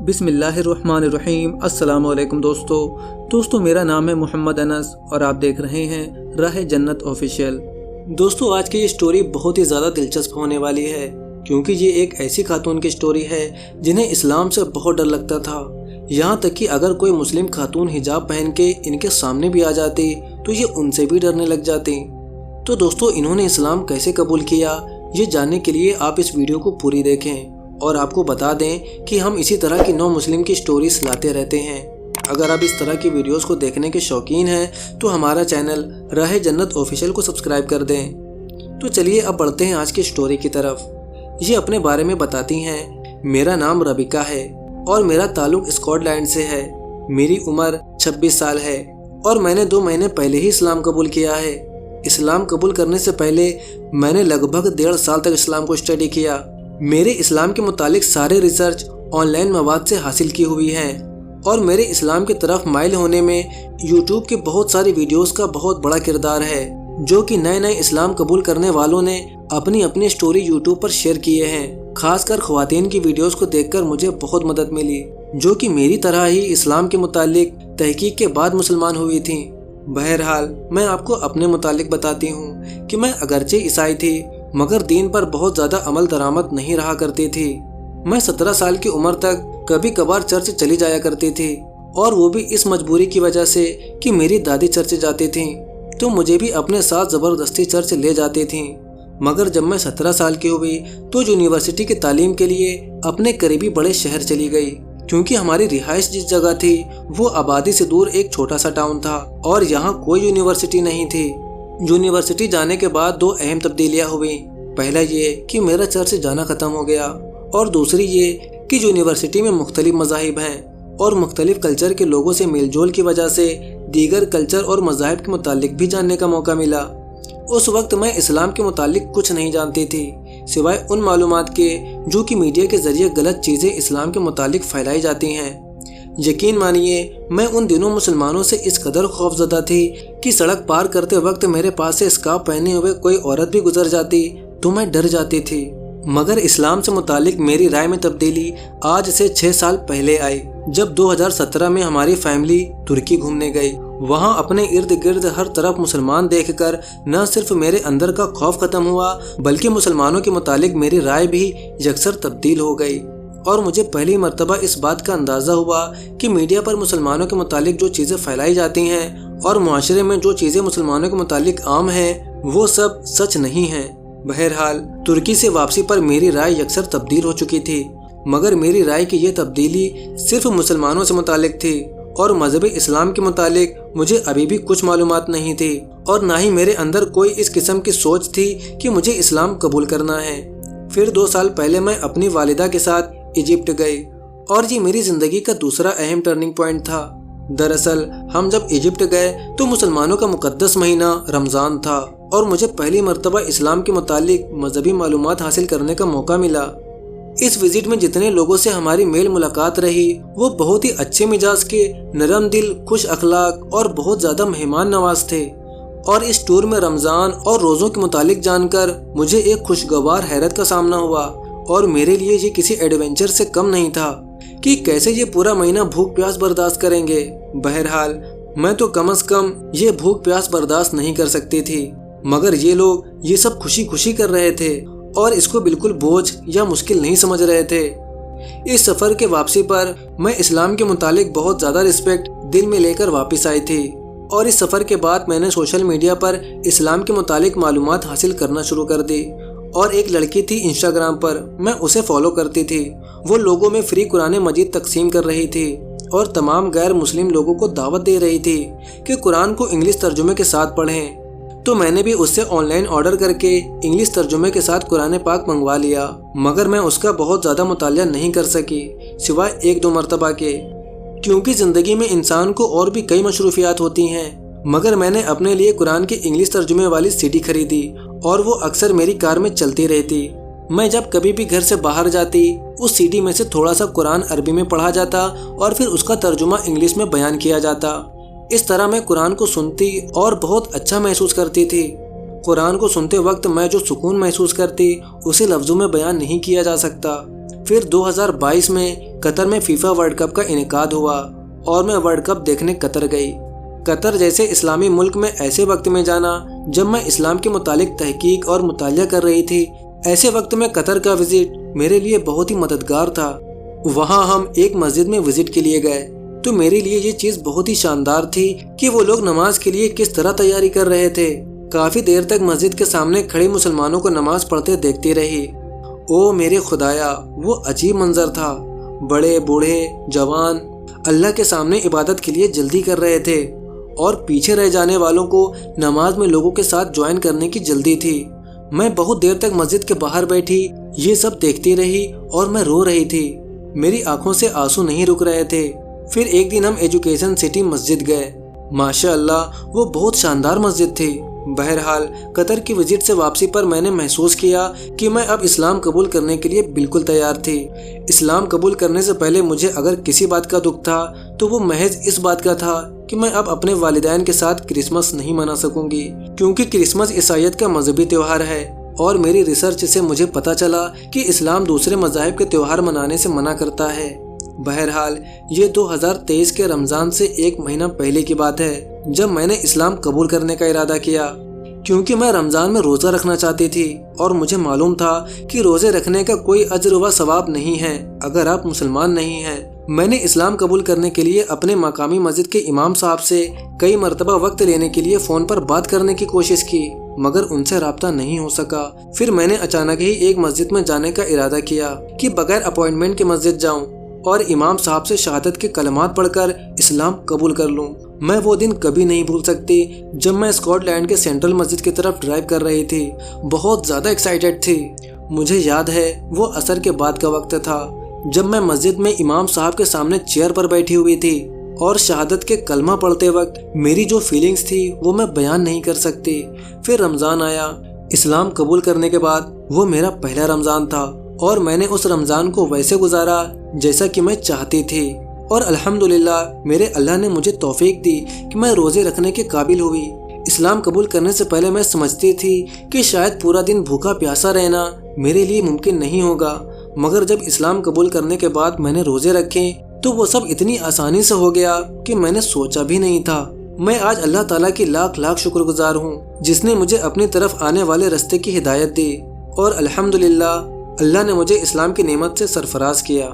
بسم اللہ الرحمن الرحیم۔ السلام علیکم دوستو میرا نام ہے محمد انس اور آپ دیکھ رہے ہیں راہ جنت آفیشیل۔ دوستو آج کی یہ سٹوری بہت ہی زیادہ دلچسپ ہونے والی ہے کیونکہ یہ ایک ایسی خاتون کی سٹوری ہے جنہیں اسلام سے بہت ڈر لگتا تھا، یہاں تک کہ اگر کوئی مسلم خاتون حجاب پہن کے ان کے سامنے بھی آ جاتی تو یہ ان سے بھی ڈرنے لگ جاتی۔ تو دوستو انہوں نے اسلام کیسے قبول کیا، یہ جاننے کے لیے آپ اس ویڈیو کو پوری دیکھیں اور آپ کو بتا دیں کہ ہم اسی طرح کی نو مسلم کی سٹوریز لاتے رہتے ہیں۔ اگر آپ اس طرح کی ویڈیوز کو دیکھنے کے شوقین ہیں تو ہمارا چینل راہ جنت آفیشیل کو سبسکرائب کر دیں۔ تو چلیے اب بڑھتے ہیں آج کی سٹوری کی طرف۔ یہ اپنے بارے میں بتاتی ہیں، میرا نام ربیکہ ہے اور میرا تعلق اسکاٹ لینڈ سے ہے۔ میری عمر 26 سال ہے اور میں نے 2 مہینے پہلے ہی اسلام قبول کیا ہے۔ اسلام قبول کرنے سے پہلے میں نے لگ بھگ 1.5 سال تک اسلام کو اسٹڈی کیا۔ میرے اسلام کے متعلق سارے ریسرچ آن لائن مواد سے حاصل کی ہوئی ہیں اور میرے اسلام کی طرف مائل ہونے میں یوٹیوب کی بہت ساری ویڈیوز کا بہت بڑا کردار ہے، جو کہ نئے اسلام قبول کرنے والوں نے اپنی سٹوری یوٹیوب پر شیئر کیے ہیں۔ خاص کر خواتین کی ویڈیوز کو دیکھ کر مجھے بہت مدد ملی، جو کہ میری طرح ہی اسلام کے متعلق تحقیق کے بعد مسلمان ہوئی تھیں۔ بہرحال میں آپ کو اپنے متعلق بتاتی ہوں کہ میں اگرچہ عیسائی تھی مگر دین پر بہت زیادہ عمل درآمد نہیں رہا کرتی تھی۔ میں 17 سال کی عمر تک کبھی کبھار چرچ چلی جایا کرتی تھی، اور وہ بھی اس مجبوری کی وجہ سے کہ میری دادی چرچ جاتی تھیں تو مجھے بھی اپنے ساتھ زبردستی چرچ لے جاتی تھیں۔ مگر جب میں 17 سال کی ہوئی تو یونیورسٹی کی تعلیم کے لیے اپنے قریبی بڑے شہر چلی گئی، کیونکہ ہماری رہائش جس جگہ تھی وہ آبادی سے دور ایک چھوٹا سا ٹاؤن تھا اور یہاں کوئی یونیورسٹی نہیں تھی۔ یونیورسٹی جانے کے بعد 2 اہم تبدیلیاں ہوئیں۔ پہلا یہ کہ میرا چرچ جانا ختم ہو گیا، اور دوسری یہ کہ یونیورسٹی میں مختلف مذاہب ہیں اور مختلف کلچر کے لوگوں سے میل جول کی وجہ سے دیگر کلچر اور مذاہب کے متعلق بھی جاننے کا موقع ملا۔ اس وقت میں اسلام کے متعلق کچھ نہیں جانتی تھی سوائے ان معلومات کے جو کہ میڈیا کے ذریعے غلط چیزیں اسلام کے متعلق پھیلائی جاتی ہیں۔ یقین مانیے میں ان دنوں مسلمانوں سے اس قدر خوفزدہ تھی کہ سڑک پار کرتے وقت میرے پاس سے اسکارف پہنے ہوئے کوئی عورت بھی گزر جاتی تو میں ڈر جاتی تھی۔ مگر اسلام سے متعلق میری رائے میں تبدیلی آج سے 6 سال پہلے آئی، جب 2017 میں ہماری فیملی ترکی گھومنے گئی۔ وہاں اپنے ارد گرد ہر طرف مسلمان دیکھ کر نہ صرف میرے اندر کا خوف ختم ہوا بلکہ مسلمانوں کے متعلق میری رائے بھی یکسر تبدیل ہو گئی، اور مجھے پہلی مرتبہ اس بات کا اندازہ ہوا کہ میڈیا پر مسلمانوں کے متعلق جو چیزیں پھیلائی جاتی ہیں اور معاشرے میں جو چیزیں مسلمانوں کے متعلق عام ہیں وہ سب سچ نہیں ہیں۔ بہرحال ترکی سے واپسی پر میری رائے یکسر تبدیل ہو چکی تھی، مگر میری رائے کی یہ تبدیلی صرف مسلمانوں سے متعلق تھی اور مذہب اسلام کے متعلق مجھے ابھی بھی کچھ معلومات نہیں تھی، اور نہ ہی میرے اندر کوئی اس قسم کی سوچ تھی کہ مجھے اسلام قبول کرنا ہے۔ پھر 2 سال پہلے میں اپنی والدہ کے ساتھ ایجپٹ گئی، اور یہ میری زندگی کا دوسرا اہم ٹرننگ پوائنٹ تھا۔ دراصل ہم جب ایجپٹ گئے تو مسلمانوں کا مقدس مہینہ رمضان تھا، اور مجھے پہلی مرتبہ اسلام کے متعلق مذہبی معلومات حاصل کرنے کا موقع ملا۔ اس وزٹ میں جتنے لوگوں سے ہماری میل ملاقات رہی وہ بہت ہی اچھے مزاج کے، نرم دل، خوش اخلاق اور بہت زیادہ مہمان نواز تھے، اور اس ٹور میں رمضان اور روزوں کے متعلق جان کر مجھے ایک خوشگوار حیرت کا سامنا ہوا، اور میرے لیے یہ کسی ایڈونچر سے کم نہیں تھا کہ کیسے یہ پورا مہینہ بھوک پیاس برداشت کریں گے۔ بہرحال میں تو کم از کم یہ بھوک پیاس برداشت نہیں کر سکتی تھی، مگر یہ لوگ یہ سب خوشی خوشی کر رہے تھے اور اس کو بالکل بوجھ یا مشکل نہیں سمجھ رہے تھے۔ اس سفر کے واپسی پر میں اسلام کے متعلق بہت زیادہ رسپیکٹ دل میں لے کر واپس آئی تھی، اور اس سفر کے بعد میں نے سوشل میڈیا پر اسلام کے متعلق معلومات حاصل کرنا شروع کر دی، اور ایک لڑکی تھی انسٹاگرام پر، میں اسے فالو کرتی تھی۔ وہ لوگوں میں فری قرآن مجید تقسیم کر رہی تھی اور تمام غیر مسلم لوگوں کو دعوت دے رہی تھی کہ قرآن کو انگلش ترجمے کے ساتھ پڑھیں۔ تو میں نے بھی اس سے آن لائن آرڈر کر کے انگلش ترجمے کے ساتھ قرآن پاک منگوا لیا، مگر میں اس کا بہت زیادہ مطالعہ نہیں کر سکی سوائے 1-2 مرتبہ کے، کیونکہ زندگی میں انسان کو اور بھی کئی مصروفیات ہوتی ہیں۔ مگر میں نے اپنے لیے قرآن کی انگلش ترجمے والی CD خریدی، اور وہ اکثر میری کار میں چلتی رہتی۔ میں جب کبھی بھی گھر سے باہر جاتی اس CD میں سے تھوڑا سا قرآن عربی میں پڑھا جاتا اور پھر اس کا ترجمہ انگلش میں بیان کیا جاتا۔ اس طرح میں قرآن کو سنتی اور بہت اچھا محسوس کرتی تھی۔ قرآن کو سنتے وقت میں جو سکون محسوس کرتی اسے لفظوں میں بیان نہیں کیا جا سکتا۔ پھر 2022 میں قطر میں فیفا ورلڈ کپ کا انعقاد ہوا اور میں ورلڈ کپ دیکھنے قطر گئی۔ قطر جیسے اسلامی ملک میں ایسے وقت میں جانا جب میں اسلام کے متعلق تحقیق اور مطالعہ کر رہی تھی، ایسے وقت میں قطر کا وزٹ میرے لیے بہت ہی مددگار تھا۔ وہاں ہم ایک مسجد میں وزٹ کے لیے گئے تو میرے لیے یہ چیز بہت ہی شاندار تھی کہ وہ لوگ نماز کے لیے کس طرح تیاری کر رہے تھے۔ کافی دیر تک مسجد کے سامنے کھڑے مسلمانوں کو نماز پڑھتے دیکھتی رہی۔ او میرے خدایا، وہ عجیب منظر تھا۔ بڑے بوڑھے جوان اللہ کے سامنے عبادت کے لیے جلدی کر رہے تھے اور پیچھے رہ جانے والوں کو نماز میں لوگوں کے ساتھ جوائن کرنے کی جلدی تھی۔ میں بہت دیر تک مسجد کے باہر بیٹھی یہ سب دیکھتی رہی اور میں رو رہی تھی۔ میری آنکھوں سے آنسو نہیں رک رہے تھے۔ پھر ایک دن ہم ایجوکیشن سٹی مسجد گئے۔ ماشاء اللہ وہ بہت شاندار مسجد تھی۔ بہرحال قطر کی وزٹ سے واپسی پر میں نے محسوس کیا کہ میں اب اسلام قبول کرنے کے لیے بالکل تیار تھی۔ اسلام قبول کرنے سے پہلے مجھے اگر کسی بات کا دکھ تھا تو وہ محض اس بات کا تھا کہ میں اب اپنے والدین کے ساتھ کرسمس نہیں منا سکوں گی، کیونکہ کرسمس عیسائیت کا مذہبی تہوار ہے اور میری ریسرچ سے مجھے پتہ چلا کہ اسلام دوسرے مذاہب کے تہوار منانے سے منع کرتا ہے۔ بہرحال یہ 2023 کے رمضان سے ایک مہینہ پہلے کی بات ہے جب میں نے اسلام قبول کرنے کا ارادہ کیا، کیونکہ میں رمضان میں روزہ رکھنا چاہتی تھی اور مجھے معلوم تھا کہ روزے رکھنے کا کوئی اجر و ثواب نہیں ہے اگر آپ مسلمان نہیں ہیں۔ میں نے اسلام قبول کرنے کے لیے اپنے مقامی مسجد کے امام صاحب سے کئی مرتبہ وقت لینے کے لیے فون پر بات کرنے کی کوشش کی، مگر ان سے رابطہ نہیں ہو سکا۔ پھر میں نے اچانک ہی ایک مسجد میں جانے کا ارادہ کیا کہ بغیر اپوائنٹمنٹ کے مسجد جاؤں اور امام صاحب سے شہادت کے کلمات پڑھ کر اسلام قبول کر لوں۔ میں وہ دن کبھی نہیں بھول سکتی جب میں اسکاٹ لینڈ کے سینٹرل مسجد کی طرف ڈرائیو کر رہی تھی۔ بہت زیادہ ایکسائٹیڈ تھی۔ مجھے یاد ہے وہ عصر کے بعد کا وقت تھا جب میں مسجد میں امام صاحب کے سامنے چیئر پر بیٹھی ہوئی تھی اور شہادت کے کلمہ پڑھتے وقت میری جو فیلنگز تھی وہ میں بیان نہیں کر سکتی۔ پھر رمضان آیا۔ اسلام قبول کرنے کے بعد وہ میرا پہلا رمضان تھا اور میں نے اس رمضان کو ویسے گزارا جیسا کہ میں چاہتی تھی، اور الحمدللہ میرے اللہ نے مجھے توفیق دی کہ میں روزے رکھنے کے قابل ہوئی۔ اسلام قبول کرنے سے پہلے میں سمجھتی تھی کہ شاید پورا دن بھوکا پیاسا رہنا میرے لیے ممکن نہیں ہوگا، مگر جب اسلام قبول کرنے کے بعد میں نے روزے رکھے تو وہ سب اتنی آسانی سے ہو گیا کہ میں نے سوچا بھی نہیں تھا۔ میں آج اللہ تعالیٰ کی لاکھ لاکھ شکر گزار ہوں جس نے مجھے اپنی طرف آنے والے راستے کی ہدایت دی، اور الحمدللہ اللہ نے مجھے اسلام کی نعمت سے سرفراز کیا۔